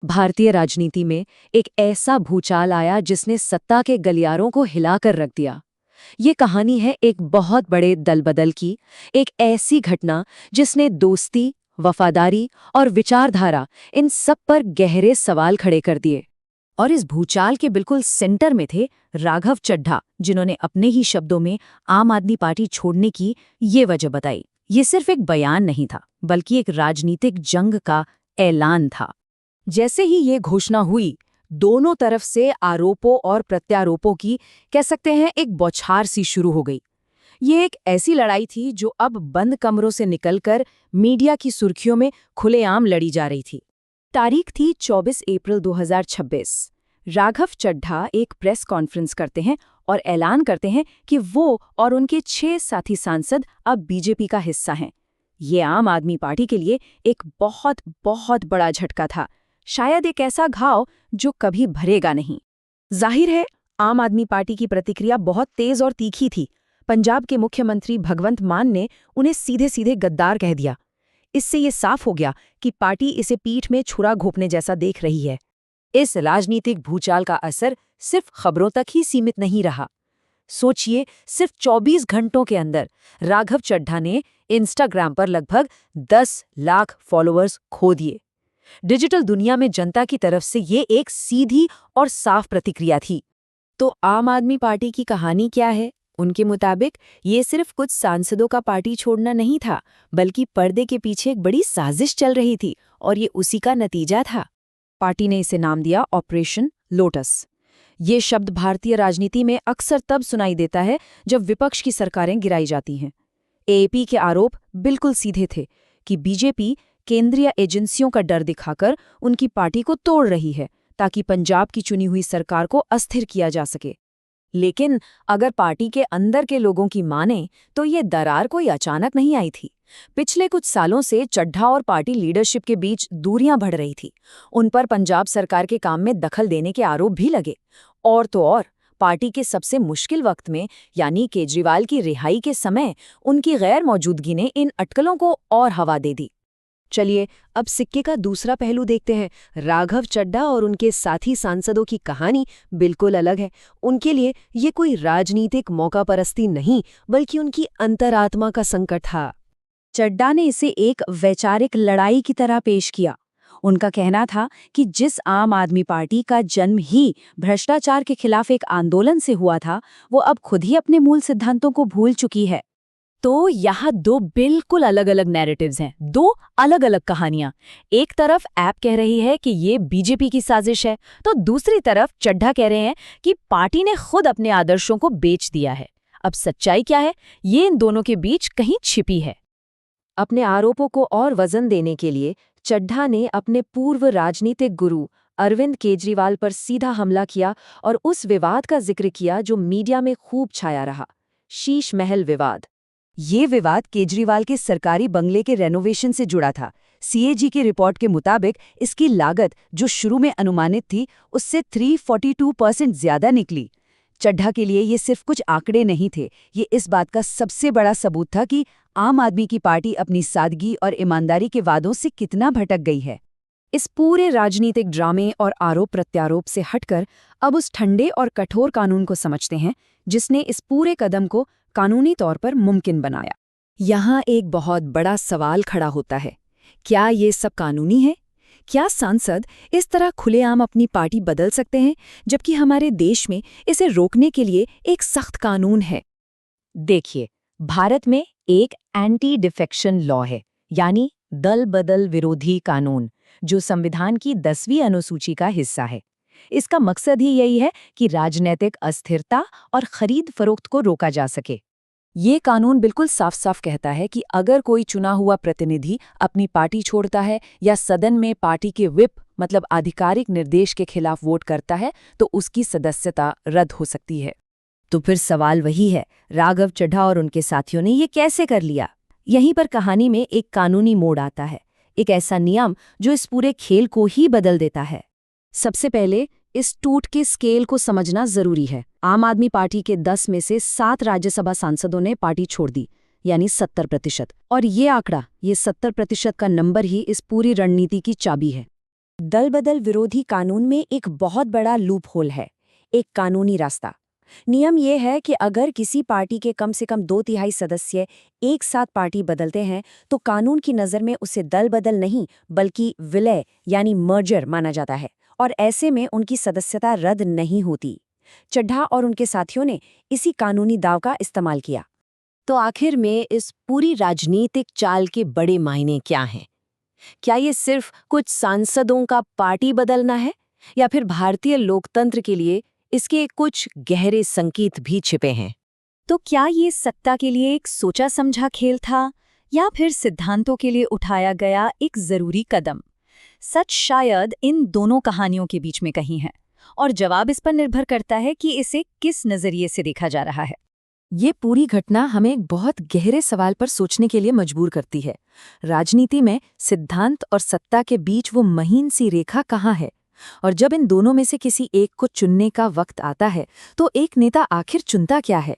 भारतीय राजनीति में एक ऐसा भूचाल आया जिसने सत्ता के गलियारों को हिलाकर रख दिया। ये कहानी है एक बहुत बड़े दलबदल की, एक ऐसी घटना जिसने दोस्ती, वफादारी और विचारधारा इन सब पर गहरे सवाल खड़े कर दिए। और इस भूचाल के बिल्कुल सेंटर में थे राघव चड्ढा, जिन्होंने अपने ही शब्दों में आम आदमी पार्टी छोड़ने की ये वजह बताई। ये सिर्फ एक बयान नहीं था, बल्कि एक राजनीतिक जंग का ऐलान था। जैसे ही ये घोषणा हुई, दोनों तरफ से आरोपों और प्रत्यारोपों की, कह सकते हैं, एक बौछार सी शुरू हो गई। ये एक ऐसी लड़ाई थी जो अब बंद कमरों से निकलकर मीडिया की सुर्खियों में खुलेआम लड़ी जा रही थी। तारीख थी 24 अप्रैल 2026। राघव चड्ढा एक प्रेस कॉन्फ्रेंस करते हैं और ऐलान करते हैं कि वो और उनके 6 साथी सांसद अब बीजेपी का हिस्सा हैं। ये आम आदमी पार्टी के लिए एक बहुत बहुत बड़ा झटका था, शायद एक ऐसा घाव जो कभी भरेगा नहीं। जाहिर है, आम आदमी पार्टी की प्रतिक्रिया बहुत तेज और तीखी थी। पंजाब के मुख्यमंत्री भगवंत मान ने उन्हें सीधे सीधे गद्दार कह दिया। इससे ये साफ हो गया कि पार्टी इसे पीठ में छुरा घोंपने जैसा देख रही है। इस राजनीतिक भूचाल का असर सिर्फ खबरों तक ही सीमित नहीं रहा। सोचिए, सिर्फ 24 घंटों के अंदर राघव चड्ढा ने इंस्टाग्राम पर लगभग 10 लाख फॉलोअर्स खो दिए। डिजिटल दुनिया में जनता की तरफ से ये एक सीधी और साफ प्रतिक्रिया थी। तो आम आदमी पार्टी की कहानी क्या है? उनके मुताबिक ये सिर्फ कुछ सांसदों का पार्टी छोड़ना नहीं था, बल्कि पर्दे के पीछे एक बड़ी साजिश चल रही थी, और ये उसी का नतीजा था। पार्टी ने इसे नाम दिया ऑपरेशन लोटस। ये शब्द भारतीय राजनीति में अक्सर तब सुनाई देता है जब विपक्ष की सरकारें गिराई जाती हैं। एएपी के आरोप बिल्कुल सीधे थे कि बीजेपी केंद्रीय एजेंसियों का डर दिखाकर उनकी पार्टी को तोड़ रही है, ताकि पंजाब की चुनी हुई सरकार को अस्थिर किया जा सके। लेकिन अगर पार्टी के अंदर के लोगों की माने, तो ये दरार कोई अचानक नहीं आई थी। पिछले कुछ सालों से चड्ढा और पार्टी लीडरशिप के बीच दूरियां बढ़ रही थी। उन पर पंजाब सरकार के काम में दखल देने के आरोप भी लगे। और तो और, पार्टी के सबसे मुश्किल वक्त में, यानी केजरीवाल की रिहाई के समय, उनकी गैर मौजूदगी ने इन अटकलों को और हवा दे दी। चलिए, अब सिक्के का दूसरा पहलू देखते हैं। राघव चड्ढा और उनके साथी सांसदों की कहानी बिल्कुल अलग है। उनके लिए ये कोई राजनीतिक मौकापरस्ती नहीं, बल्कि उनकी अंतरात्मा का संकट था। चड्ढा ने इसे एक वैचारिक लड़ाई की तरह पेश किया। उनका कहना था कि जिस आम आदमी पार्टी का जन्म ही भ्रष्टाचार के खिलाफ एक आंदोलन से हुआ था, वो अब खुद ही अपने मूल सिद्धांतों को भूल चुकी है। तो यहाँ दो बिल्कुल अलग अलग नैरेटिव्स हैं, दो अलग अलग कहानियां। एक तरफ ऐप कह रही है कि ये बीजेपी की साजिश है, तो दूसरी तरफ चड्ढा कह रहे हैं कि पार्टी ने खुद अपने आदर्शों को बेच दिया है। अब सच्चाई क्या है, ये इन दोनों के बीच कहीं छिपी है। अपने आरोपों को और वजन देने के लिए चड्ढा ने अपने पूर्व राजनीतिक गुरु अरविंद केजरीवाल पर सीधा हमला किया और उस विवाद का जिक्र किया जो मीडिया में खूब छाया रहा, शीश महल विवाद। ये विवाद केजरीवाल के सरकारी बंगले के रेनोवेशन से जुड़ा था। सीएजी की रिपोर्ट के मुताबिक इसकी लागत, जो शुरू में अनुमानित थी, उससे 342% ज्यादा निकली। चड्ढा के लिए ये सिर्फ कुछ आंकड़े नहीं थे, ये इस बात का सबसे बड़ा सबूत था कि आम आदमी की पार्टी अपनी सादगी और ईमानदारी के वादों से कितना भटक गई है। इस पूरे राजनीतिक ड्रामे और आरोप प्रत्यारोप से हटकर अब उस ठंडे और कठोर कानून को समझते हैं जिसने इस पूरे कदम को कानूनी तौर पर मुमकिन बनाया। यहाँ एक बहुत बड़ा सवाल खड़ा होता है, क्या ये सब कानूनी है? क्या सांसद इस तरह खुलेआम अपनी पार्टी बदल सकते हैं, जबकि हमारे देश में इसे रोकने के लिए एक सख्त कानून है? देखिए, भारत में एक एंटी डिफेक्शन लॉ है, यानी दल बदल विरोधी कानून, जो संविधान की 10वीं अनुसूची का हिस्सा है। इसका मकसद ही यही है कि राजनीतिक अस्थिरता और खरीद फरोख्त को रोका जा सके। ये कानून बिल्कुल साफ साफ कहता है कि अगर कोई चुना हुआ प्रतिनिधि अपनी पार्टी छोड़ता है या सदन में पार्टी के व्हिप मतलब आधिकारिक निर्देश के खिलाफ वोट करता है, तो उसकी सदस्यता रद्द हो सकती है। तो फिर सवाल वही है, राघव चड्ढा और उनके साथियों ने ये कैसे कर लिया? यहीं पर कहानी में एक कानूनी मोड़ आता है, एक ऐसा नियम जो इस पूरे खेल को ही बदल देता है। सबसे पहले इस टूट के स्केल को समझना जरूरी है। आम आदमी पार्टी के 10 में से 7 राज्यसभा सांसदों ने पार्टी छोड़ दी, यानी 70%। और ये आंकड़ा, ये 70% का नंबर ही इस पूरी रणनीति की चाबी है। दल बदल विरोधी कानून में एक बहुत बड़ा लूप होल है, एक कानूनी रास्ता। नियम ये है कि अगर किसी पार्टी के कम से कम 2/3 सदस्य एक साथ पार्टी बदलते हैं तो कानून की नज़र में उसे दल बदल नहीं बल्कि विलय यानी मर्जर माना जाता है, और ऐसे में उनकी सदस्यता रद्द नहीं होती। चड्ढा और उनके साथियों ने इसी कानूनी दाव का इस्तेमाल किया। तो आखिर में इस पूरी राजनीतिक चाल के बड़े मायने क्या हैं? क्या ये सिर्फ कुछ सांसदों का पार्टी बदलना है, या फिर भारतीय लोकतंत्र के लिए इसके कुछ गहरे संकेत भी छिपे हैं? तो क्या ये सत्ता के लिए एक सोचा समझा खेल था, या फिर सिद्धांतों के लिए उठाया गया एक जरूरी कदम? सच शायद इन दोनों कहानियों के बीच में कहीं है, और जवाब इस पर निर्भर करता है कि इसे किस नजरिए से देखा जा रहा है। ये पूरी घटना हमें एक बहुत गहरे सवाल पर सोचने के लिए मजबूर करती है। राजनीति में सिद्धांत और सत्ता के बीच वो महीन सी रेखा कहाँ है? और जब इन दोनों में से किसी एक को चुनने का वक्त आता है, तो एक नेता आखिर चुनता क्या है?